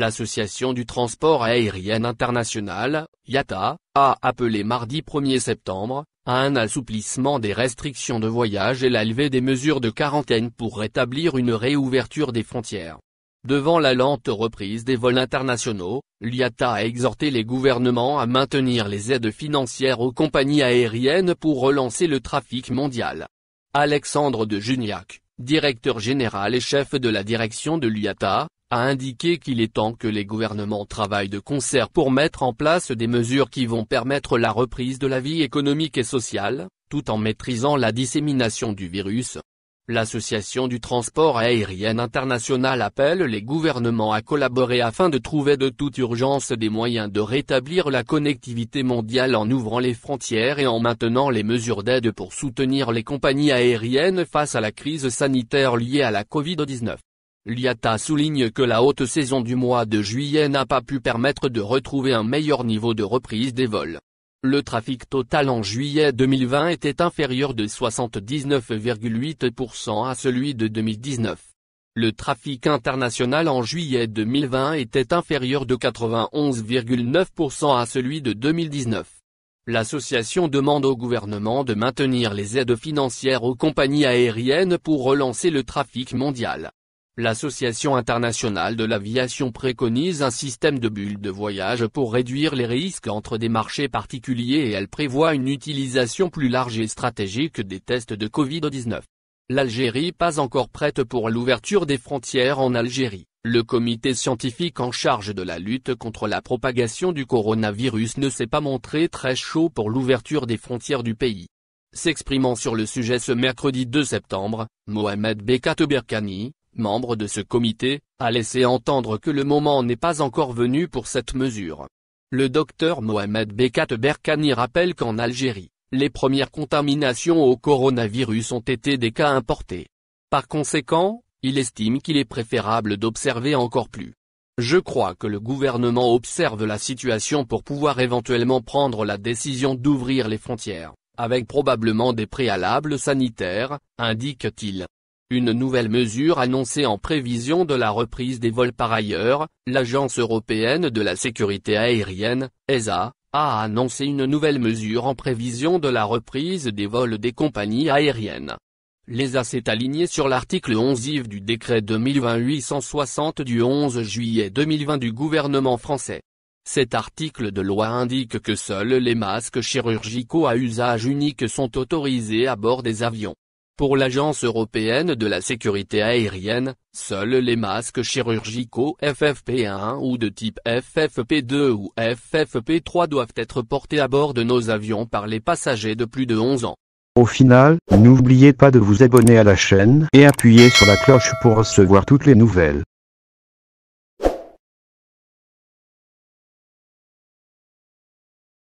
L'Association du transport aérien international, IATA, a appelé mardi 1er septembre, à un assouplissement des restrictions de voyage et la levée des mesures de quarantaine pour rétablir une réouverture des frontières. Devant la lente reprise des vols internationaux, l'IATA a exhorté les gouvernements à maintenir les aides financières aux compagnies aériennes pour relancer le trafic mondial. Alexandre de Juniac, directeur général et chef de la direction de l'IATA, a indiqué qu'il est temps que les gouvernements travaillent de concert pour mettre en place des mesures qui vont permettre la reprise de la vie économique et sociale, tout en maîtrisant la dissémination du virus. L'Association du transport aérien international appelle les gouvernements à collaborer afin de trouver de toute urgence des moyens de rétablir la connectivité mondiale en ouvrant les frontières et en maintenant les mesures d'aide pour soutenir les compagnies aériennes face à la crise sanitaire liée à la Covid-19. L'IATA souligne que la haute saison du mois de juillet n'a pas pu permettre de retrouver un meilleur niveau de reprise des vols. Le trafic total en juillet 2020 était inférieur de 79,8% à celui de 2019. Le trafic international en juillet 2020 était inférieur de 91,9% à celui de 2019. L'association demande au gouvernement de maintenir les aides financières aux compagnies aériennes pour relancer le trafic mondial. L'Association internationale de l'aviation préconise un système de bulles de voyage pour réduire les risques entre des marchés particuliers et elle prévoit une utilisation plus large et stratégique des tests de Covid-19. L'Algérie pas encore prête pour l'ouverture des frontières en Algérie. Le comité scientifique en charge de la lutte contre la propagation du coronavirus ne s'est pas montré très chaud pour l'ouverture des frontières du pays. S'exprimant sur le sujet ce mercredi 2 septembre, Mohamed Bekat Berkani, membre de ce comité, a laissé entendre que le moment n'est pas encore venu pour cette mesure. Le docteur Mohamed Bekat Berkani rappelle qu'en Algérie, les premières contaminations au coronavirus ont été des cas importés. Par conséquent, il estime qu'il est préférable d'observer encore plus. Je crois que le gouvernement observe la situation pour pouvoir éventuellement prendre la décision d'ouvrir les frontières, avec probablement des préalables sanitaires, indique-t-il. Une nouvelle mesure annoncée en prévision de la reprise des vols. Par ailleurs, l'Agence européenne de la sécurité aérienne, ESA, a annoncé une nouvelle mesure en prévision de la reprise des vols des compagnies aériennes. L'ESA s'est alignée sur l'article 11 du décret 2020-860 du 11 juillet 2020 du gouvernement français. Cet article de loi indique que seuls les masques chirurgicaux à usage unique sont autorisés à bord des avions. Pour l'Agence européenne de la sécurité aérienne, seuls les masques chirurgicaux FFP1 ou de type FFP2 ou FFP3 doivent être portés à bord de nos avions par les passagers de plus de 11 ans. Au final, n'oubliez pas de vous abonner à la chaîne et appuyer sur la cloche pour recevoir toutes les nouvelles.